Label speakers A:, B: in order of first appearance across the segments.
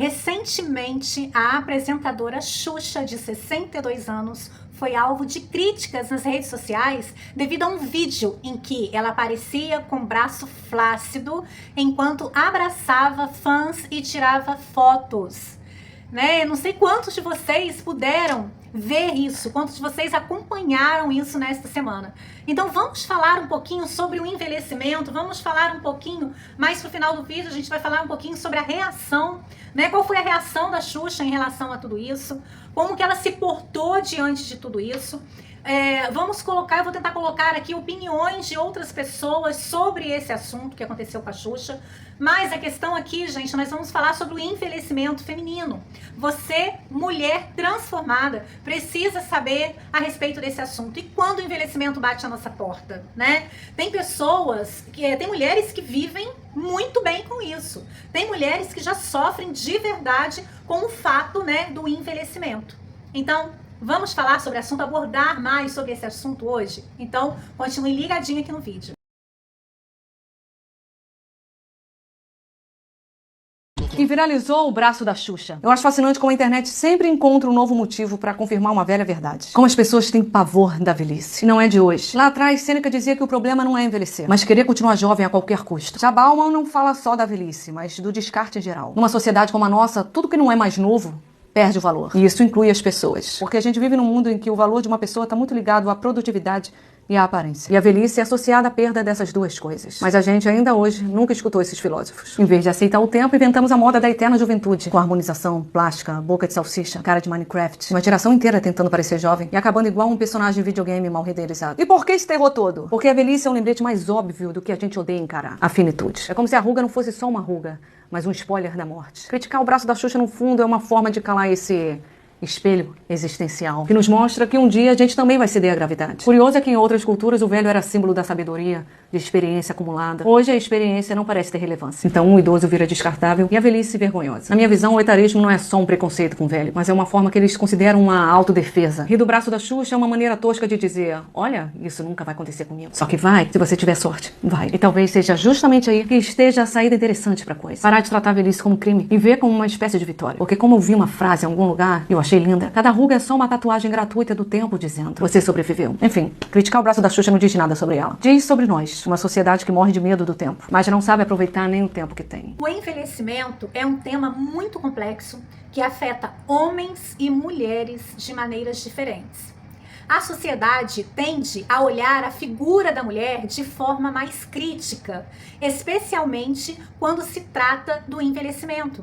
A: Recentemente, a apresentadora Xuxa, de 62 anos, foi alvo de críticas nas redes sociais devido a um vídeo em que ela aparecia com o braço flácido enquanto abraçava fãs e tirava fotos. Eu não sei quantos de vocês puderam ver isso, quantos de vocês acompanharam isso nesta semana. Então vamos falar um pouquinho sobre o envelhecimento, vamos falar um pouquinho, mais pro final do vídeo a gente vai falar um pouquinho sobre a reação, qual foi a reação da Xuxa em relação a tudo isso, como que ela se portou diante de tudo isso. Eu vou tentar colocar aqui opiniões de outras pessoas sobre esse assunto que aconteceu com a Xuxa, mas a questão aqui, gente, nós vamos falar sobre o envelhecimento feminino. Você, mulher transformada, precisa saber a respeito desse assunto. E quando o envelhecimento bate a nossa porta, Tem tem mulheres que vivem muito bem com isso. Tem mulheres que já sofrem de verdade com o fato, do envelhecimento. Então, vamos falar sobre o assunto, abordar mais sobre esse assunto hoje? Então, continue ligadinho aqui no vídeo.
B: E viralizou o braço da Xuxa. Eu acho fascinante como a internet sempre encontra um novo motivo para confirmar uma velha verdade. Como as pessoas têm pavor da velhice. E não é de hoje. Lá atrás, Sêneca dizia que o problema não é envelhecer, mas querer continuar jovem a qualquer custo. Já Bauman não fala só da velhice, mas do descarte em geral. Numa sociedade como a nossa, tudo que não é mais novo perde o valor. E isso inclui as pessoas. Porque a gente vive num mundo em que o valor de uma pessoa está muito ligado à produtividade e à aparência. E a velhice é associada à perda dessas duas coisas. Mas a gente ainda hoje nunca escutou esses filósofos. Em vez de aceitar o tempo, inventamos a moda da eterna juventude, com harmonização, plástica, boca de salsicha, cara de Minecraft. Uma geração inteira tentando parecer jovem e acabando igual um personagem de videogame mal renderizado. E por que esse terror todo? Porque a velhice é um lembrete mais óbvio do que a gente odeia encarar. A finitude. É como se a ruga não fosse só uma ruga, mas um spoiler da morte. Criticar o braço da Xuxa, no fundo, é uma forma de calar esse espelho existencial, que nos mostra que um dia a gente também vai ceder à gravidade. Curioso é que em outras culturas o velho era símbolo da sabedoria, de experiência acumulada. Hoje a experiência não parece ter relevância. Então um idoso vira descartável e a velhice vergonhosa. Na minha visão, o etarismo não é só um preconceito com o velho, mas é uma forma que eles consideram uma autodefesa. Rir do braço da Xuxa é uma maneira tosca de dizer: olha, isso nunca vai acontecer comigo. Só que vai, se você tiver sorte, vai. E talvez seja justamente aí que esteja a saída interessante pra coisa. Parar de tratar a velhice como crime e ver como uma espécie de vitória. Porque como eu vi uma frase em algum lugar, eu achei linda. Cada ruga é só uma tatuagem gratuita do tempo dizendo: você sobreviveu. Enfim, criticar o braço da Xuxa não diz nada sobre ela. Diz sobre nós, uma sociedade que morre de medo do tempo, mas não sabe aproveitar nem o tempo que tem.
A: O envelhecimento é um tema muito complexo que afeta homens e mulheres de maneiras diferentes. A sociedade tende a olhar a figura da mulher de forma mais crítica, especialmente quando se trata do envelhecimento.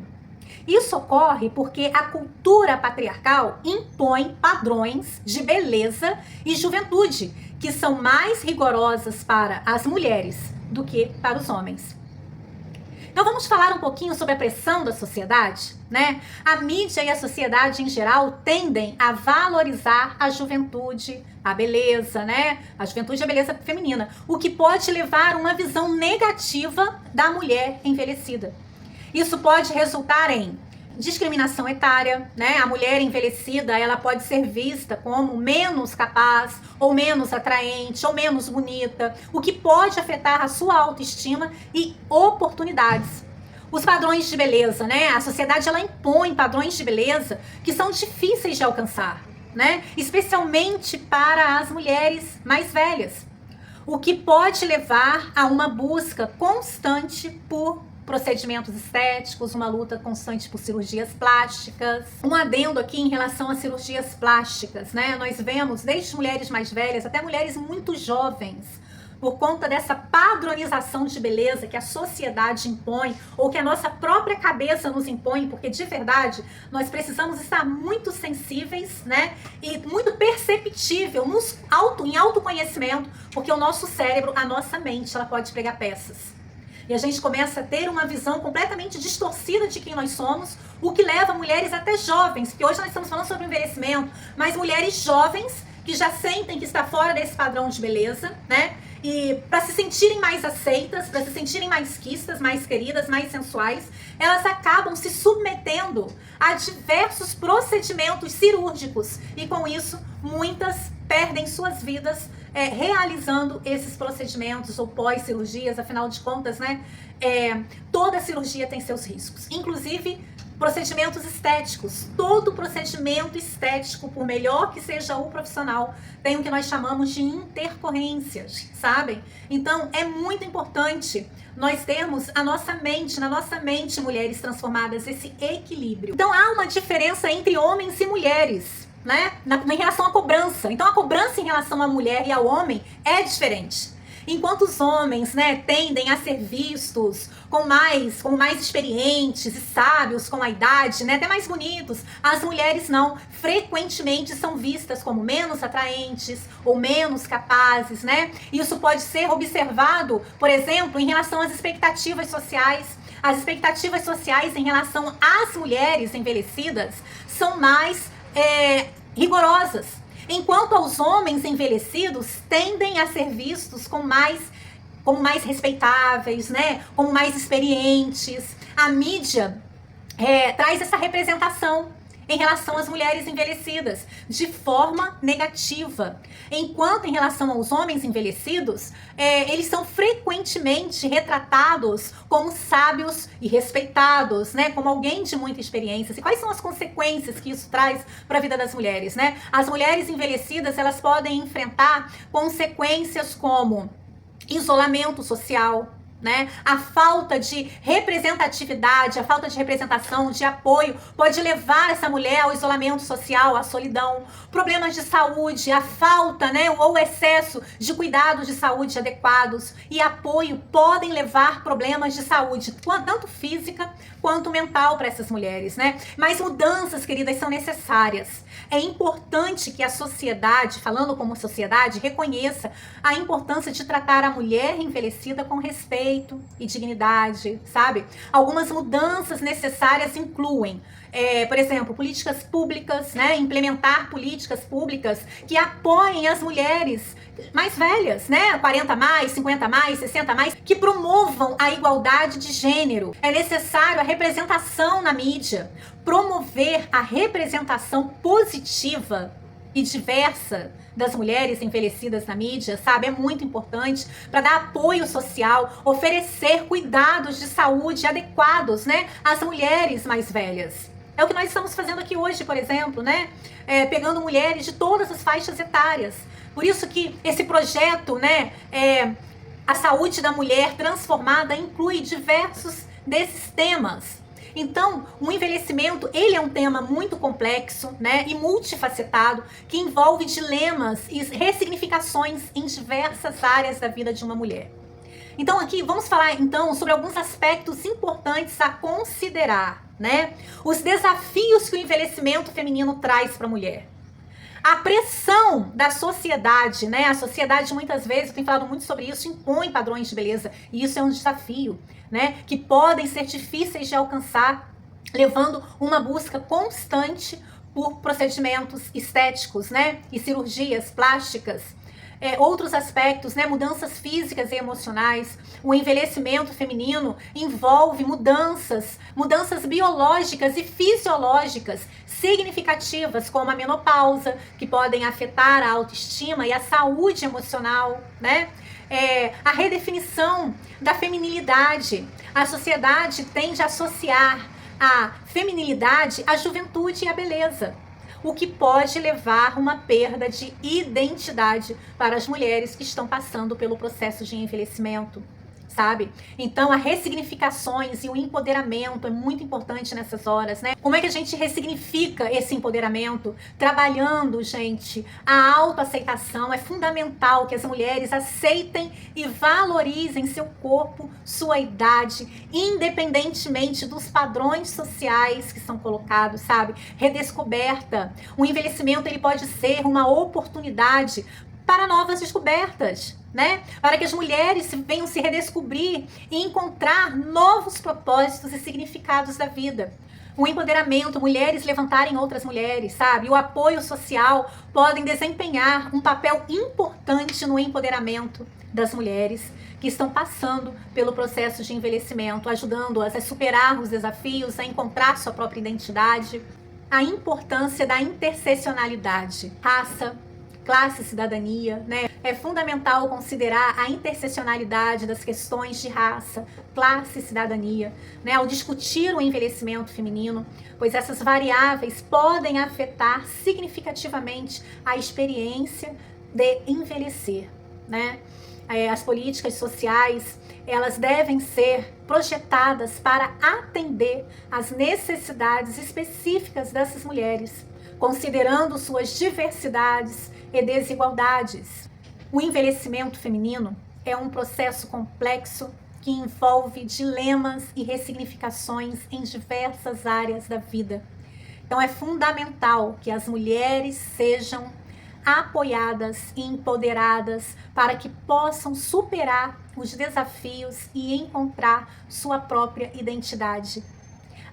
A: Isso ocorre porque a cultura patriarcal impõe padrões de beleza e juventude que são mais rigorosas para as mulheres do que para os homens. Então vamos falar um pouquinho sobre a pressão da sociedade, A mídia e a sociedade em geral tendem a valorizar a juventude, a beleza, A juventude e a beleza feminina, o que pode levar a uma visão negativa da mulher envelhecida. Isso pode resultar em discriminação etária, A mulher envelhecida, ela pode ser vista como menos capaz, ou menos atraente, ou menos bonita, o que pode afetar a sua autoestima e oportunidades. Os padrões de beleza, A sociedade, ela impõe padrões de beleza que são difíceis de alcançar, Especialmente para as mulheres mais velhas, o que pode levar a uma busca constante por procedimentos estéticos, uma luta constante por cirurgias plásticas. Um adendo aqui em relação às cirurgias plásticas, Nós vemos desde mulheres mais velhas até mulheres muito jovens, por conta dessa padronização de beleza que a sociedade impõe, ou que a nossa própria cabeça nos impõe, porque de verdade nós precisamos estar muito sensíveis, e muito perceptível em autoconhecimento, porque o nosso cérebro, a nossa mente, ela pode pregar peças. E a gente começa a ter uma visão completamente distorcida de quem nós somos, o que leva mulheres até jovens, porque hoje nós estamos falando sobre envelhecimento, mas mulheres jovens que já sentem que está fora desse padrão de beleza, E para se sentirem mais aceitas, para se sentirem mais quistas, mais queridas, mais sensuais, elas acabam se submetendo a diversos procedimentos cirúrgicos. E com isso, muitas perdem suas vidas realizando esses procedimentos ou pós-cirurgias. Afinal de contas, toda cirurgia tem seus riscos. Inclusive, Procedimentos estéticos. Todo procedimento estético, por melhor que seja o profissional, tem o que nós chamamos de intercorrências, sabem? Então, é muito importante nós termos na nossa mente, mulheres transformadas, esse equilíbrio. Então, há uma diferença entre homens e mulheres, né? Em relação à cobrança. Então, a cobrança em relação à mulher e ao homem é diferente. Enquanto os homens, né, tendem a ser vistos como mais experientes e sábios com a idade, né, até mais bonitos, as mulheres não. Frequentemente são vistas como menos atraentes ou menos capazes, né? Isso pode ser observado, por exemplo, em relação às expectativas sociais. As expectativas sociais em relação às mulheres envelhecidas são mais rigorosas. Enquanto aos homens envelhecidos tendem a ser vistos como mais respeitáveis, né? Como mais experientes. A mídia traz essa representação em relação às mulheres envelhecidas de forma negativa. Enquanto em relação aos homens envelhecidos, eles são frequentemente retratados como sábios e respeitados, né? Como alguém de muita experiência. E quais são as consequências que isso traz para a vida das mulheres, né? As mulheres envelhecidas, elas podem enfrentar consequências como isolamento social, né? A falta de representatividade, a falta de representação, de apoio, pode levar essa mulher ao isolamento social, à solidão. Problemas de saúde, a falta, né, ou o excesso de cuidados de saúde adequados e apoio podem levar problemas de saúde, tanto física quanto mental para essas mulheres, né? Mas mudanças, queridas, são necessárias. É importante que a sociedade, falando como sociedade, reconheça a importância de tratar a mulher envelhecida com respeito e dignidade, sabe? Algumas mudanças necessárias incluem, por exemplo, políticas públicas, né? Implementar políticas públicas que apoiem as mulheres mais velhas, né? 40 mais, 50 mais, 60 mais, que promovam a igualdade de gênero. É necessário a representação na mídia, promover a representação positiva e diversa das mulheres envelhecidas na mídia, sabe? É muito importante para dar apoio social, oferecer cuidados de saúde adequados, né, às mulheres mais velhas. É o que nós estamos fazendo aqui hoje, por exemplo, né? Pegando mulheres de todas as faixas etárias. Por isso que esse projeto, né, a saúde da mulher transformada, inclui diversos desses temas. Então, o envelhecimento, ele é um tema muito complexo, né, e multifacetado, que envolve dilemas e ressignificações em diversas áreas da vida de uma mulher. Então, aqui vamos falar então sobre alguns aspectos importantes a considerar, né? Os desafios que o envelhecimento feminino traz para a mulher. A pressão da sociedade, né? A sociedade muitas vezes, eu tenho falado muito sobre isso, impõe padrões de beleza. E isso é um desafio, né? Que podem ser difíceis de alcançar, levando uma busca constante por procedimentos estéticos, né? E cirurgias plásticas. Outros aspectos, né? Mudanças físicas e emocionais. O envelhecimento feminino envolve mudanças biológicas e fisiológicas significativas, como a menopausa, que podem afetar a autoestima e a saúde emocional, né? A redefinição da feminilidade. A sociedade tende a associar a feminilidade à juventude e à beleza, o que pode levar a uma perda de identidade para as mulheres que estão passando pelo processo de envelhecimento, sabe? Então, as ressignificações e o empoderamento é muito importante nessas horas, né? Como é que a gente ressignifica esse empoderamento? Trabalhando, gente, a autoaceitação. É fundamental que as mulheres aceitem e valorizem seu corpo, sua idade, independentemente dos padrões sociais que são colocados, sabe? Redescoberta. O envelhecimento, ele pode ser uma oportunidade para novas descobertas, né? Para que as mulheres venham se redescobrir e encontrar novos propósitos e significados da vida. O empoderamento, mulheres levantarem outras mulheres, sabe? O apoio social podem desempenhar um papel importante no empoderamento das mulheres que estão passando pelo processo de envelhecimento, ajudando-as a superar os desafios, a encontrar sua própria identidade. A importância da interseccionalidade, raça, classe e cidadania, né? É fundamental considerar a interseccionalidade das questões de raça, classe e cidadania, né? Ao discutir o envelhecimento feminino, pois essas variáveis podem afetar significativamente a experiência de envelhecer, né? As políticas sociais, elas devem ser projetadas para atender às necessidades específicas dessas mulheres, considerando suas diversidades e desigualdades. O envelhecimento feminino é um processo complexo que envolve dilemas e ressignificações em diversas áreas da vida. Então é fundamental que as mulheres sejam apoiadas e empoderadas para que possam superar os desafios e encontrar sua própria identidade.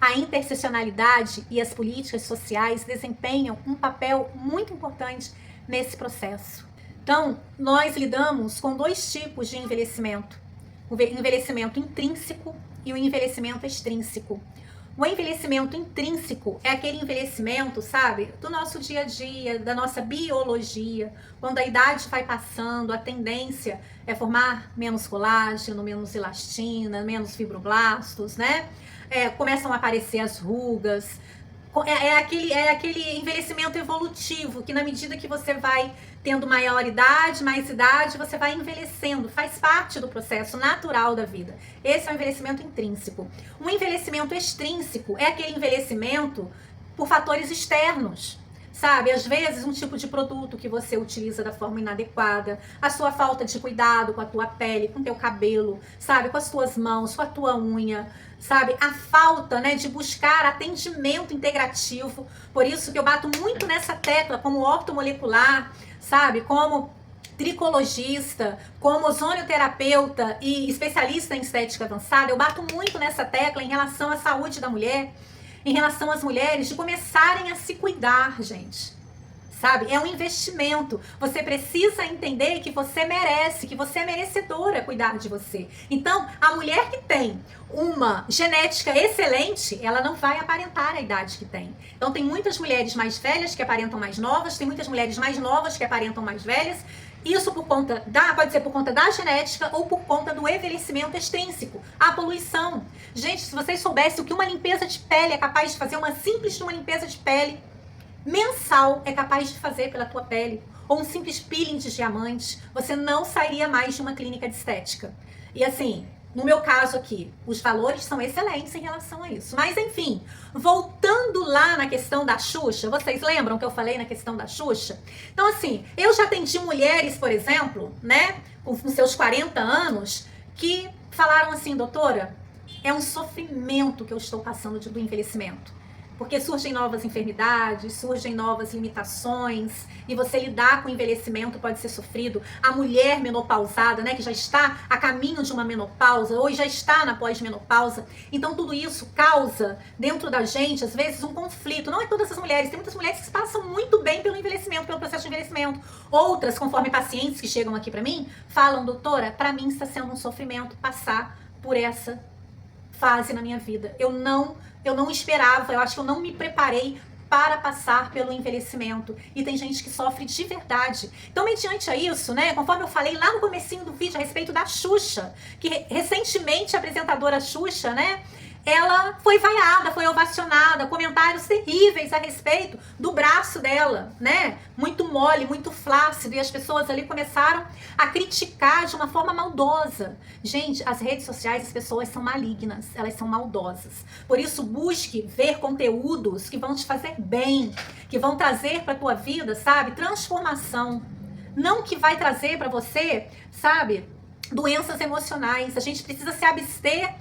A: A interseccionalidade e as políticas sociais desempenham um papel muito importante nesse processo. Então, nós lidamos com dois tipos de envelhecimento: o envelhecimento intrínseco e o envelhecimento extrínseco. O envelhecimento intrínseco é aquele envelhecimento, sabe, do nosso dia a dia, da nossa biologia. Quando a idade vai passando, a tendência é formar menos colágeno, menos elastina, menos fibroblastos, né? Começam a aparecer as rugas. É aquele envelhecimento evolutivo, que na medida que você vai tendo maior idade, mais idade, você vai envelhecendo, faz parte do processo natural da vida. Esse é o envelhecimento intrínseco. O envelhecimento extrínseco é aquele envelhecimento por fatores externos, sabe? Às vezes um tipo de produto que você utiliza da forma inadequada, a sua falta de cuidado com a tua pele, com o teu cabelo, sabe? Com as tuas mãos, com a tua unha, sabe? A falta, né, de buscar atendimento integrativo. Por isso que eu bato muito nessa tecla como ortomolecular, sabe? Como tricologista, como ozonioterapeuta e especialista em estética avançada, eu bato muito nessa tecla em relação à saúde da mulher, em relação às mulheres de começarem a se cuidar, gente. Sabe? É um investimento. Você precisa entender que você merece, que você é merecedora cuidar de você. Então, a mulher que tem uma genética excelente, ela não vai aparentar a idade que tem. Então, tem muitas mulheres mais velhas que aparentam mais novas, tem muitas mulheres mais novas que aparentam mais velhas. Isso pode ser por conta da genética ou por conta do envelhecimento extrínseco, a poluição. Gente, se vocês soubessem o que uma limpeza de pele é capaz de fazer, uma simples limpeza de pele mensal é capaz de fazer pela tua pele, ou um simples peeling de diamante, você não sairia mais de uma clínica de estética. E assim, no meu caso aqui, os valores são excelentes em relação a isso. Mas enfim, voltando lá na questão da Xuxa, vocês lembram que eu falei na questão da Xuxa? Então assim, eu já atendi mulheres, por exemplo, né, com seus 40 anos, que falaram assim: doutora, é um sofrimento que eu estou passando do envelhecimento. Porque surgem novas enfermidades, surgem novas limitações, e você lidar com o envelhecimento pode ser sofrido. A mulher menopausada, né, que já está a caminho de uma menopausa, ou já está na pós-menopausa. Então tudo isso causa dentro da gente, às vezes, um conflito. Não é todas as mulheres, tem muitas mulheres que passam muito bem pelo envelhecimento, pelo processo de envelhecimento. Outras, conforme pacientes que chegam aqui pra mim, falam: doutora, pra mim está sendo um sofrimento passar por essa fase na minha vida. Eu não esperava, eu acho que eu não me preparei para passar pelo envelhecimento. E tem gente que sofre de verdade. Então, mediante a isso, né, conforme eu falei lá no comecinho do vídeo a respeito da Xuxa, que recentemente a apresentadora Xuxa, né, ela foi vaiada, foi ovacionada, comentários terríveis a respeito do braço dela, né? Muito mole, muito flácido, e as pessoas ali começaram a criticar de uma forma maldosa. Gente, as redes sociais, as pessoas são malignas, elas são maldosas. Por isso, busque ver conteúdos que vão te fazer bem, que vão trazer para tua vida, sabe, transformação. Não que vai trazer para você, sabe, doenças emocionais. A gente precisa se abster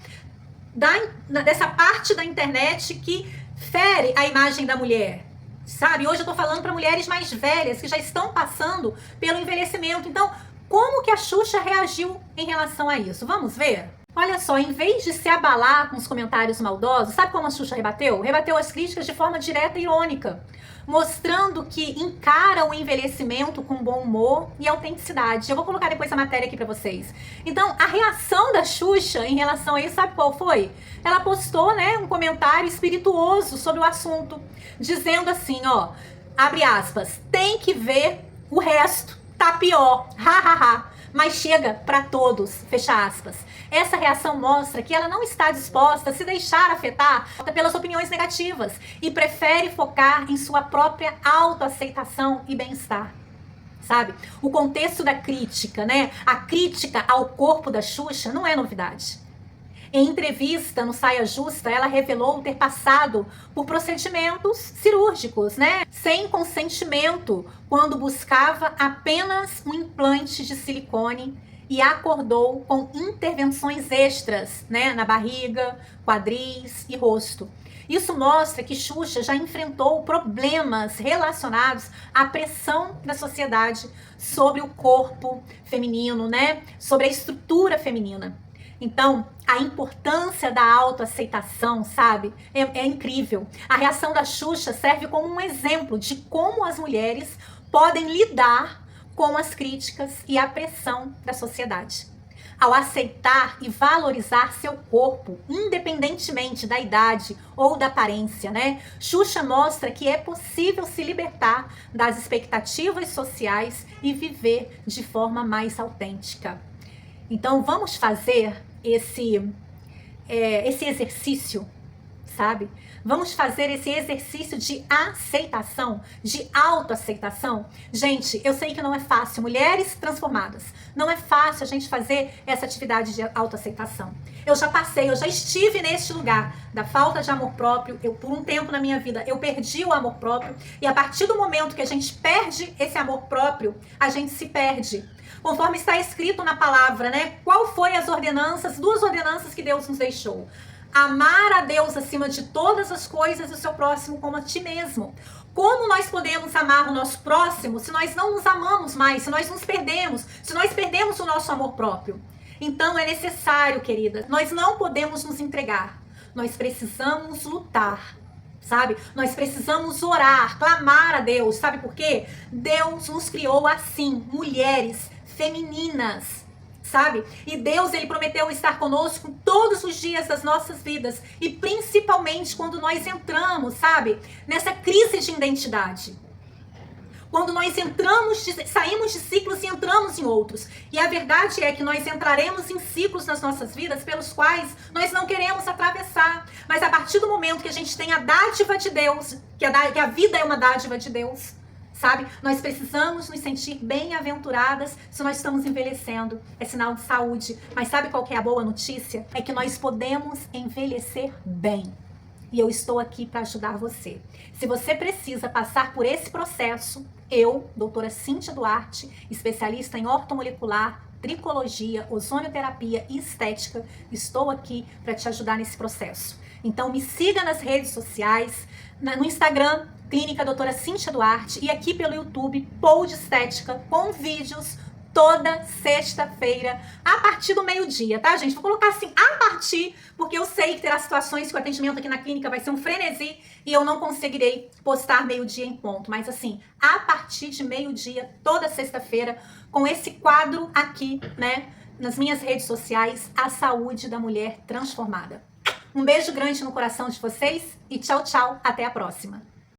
A: dessa parte da internet que fere a imagem da mulher, sabe? Hoje eu tô falando para mulheres mais velhas que já estão passando pelo envelhecimento. Então, como que a Xuxa reagiu em relação a isso? Vamos ver? Olha só, em vez de se abalar com os comentários maldosos, sabe como a Xuxa rebateu? Rebateu as críticas de forma direta e irônica, mostrando que encara o envelhecimento com bom humor e autenticidade. Eu vou colocar depois a matéria aqui pra vocês. Então, a reação da Xuxa em relação a isso, sabe qual foi? Ela postou, né, um comentário espirituoso sobre o assunto, dizendo assim, ó, abre aspas, tem que ver O resto tá pior. Ha. Mas chega para todos, fecha aspas. Essa reação mostra que ela não está disposta a se deixar afetar pelas opiniões negativas e prefere focar em sua própria autoaceitação e bem-estar. Sabe? O contexto da crítica, né? A crítica ao corpo da Xuxa não é novidade. Em entrevista no Saia Justa, ela revelou ter passado por procedimentos cirúrgicos, né? Sem consentimento, quando buscava apenas um implante de silicone e acordou com intervenções extras, né? Na barriga, quadris e rosto. Isso mostra que Xuxa já enfrentou problemas relacionados à pressão da sociedade sobre o corpo feminino, né? Sobre a estrutura feminina. Então, a importância da autoaceitação, sabe? É incrível. A reação da Xuxa serve como um exemplo de como as mulheres podem lidar com as críticas e a pressão da sociedade. Ao aceitar e valorizar seu corpo, independentemente da idade ou da aparência, né? Xuxa mostra que é possível se libertar das expectativas sociais e viver de forma mais autêntica. Então, vamos fazer esse exercício, sabe? Vamos fazer esse exercício de aceitação, de autoaceitação. Gente, eu sei que não é fácil, mulheres transformadas, não é fácil a gente fazer essa atividade de autoaceitação. Eu já passei, eu já estive neste lugar da falta de amor próprio. Por um tempo na minha vida, eu perdi o amor próprio. E a partir do momento que a gente perde esse amor próprio, a gente se perde. Conforme está escrito na palavra, né? Qual foi as ordenanças, 2 ordenanças que Deus nos deixou? Amar a Deus acima de todas as coisas e o seu próximo como a ti mesmo. Como nós podemos amar o nosso próximo se nós não nos amamos mais, se nós nos perdemos, se nós perdemos o nosso amor próprio? Então é necessário, querida, nós não podemos nos entregar. Nós precisamos lutar. Sabe? Nós precisamos orar, clamar a Deus. Sabe por quê? Deus nos criou assim, mulheres femininas, sabe? E Deus, ele prometeu estar conosco todos os dias das nossas vidas e principalmente quando nós entramos, sabe? Nessa crise de identidade. Quando nós saímos de ciclos e entramos em outros. E a verdade é que nós entraremos em ciclos nas nossas vidas pelos quais nós não queremos atravessar. Mas a partir do momento que a gente tem a dádiva de Deus, que a vida é uma dádiva de Deus, sabe? Nós precisamos nos sentir bem-aventuradas se nós estamos envelhecendo. É sinal de saúde. Mas sabe qual que é a boa notícia? É que nós podemos envelhecer bem. E eu estou aqui para ajudar você. Se você precisa passar por esse processo, eu, doutora Cíntia Duarte, especialista em ortomolecular, tricologia, ozonioterapia e estética, estou aqui para te ajudar nesse processo. Então me siga nas redes sociais, no Instagram, Clínica Doutora Cíntia Duarte, e aqui pelo YouTube, Pod Estética, com vídeos toda sexta-feira, a partir do meio-dia, tá, gente? Vou colocar assim, a partir, porque eu sei que terá situações que o atendimento aqui na clínica vai ser um frenesi e eu não conseguirei postar meio-dia em ponto. Mas assim, a partir de meio-dia, toda sexta-feira, com esse quadro aqui, né, nas minhas redes sociais, A Saúde da Mulher Transformada. Um beijo grande no coração de vocês e tchau, tchau, até a próxima.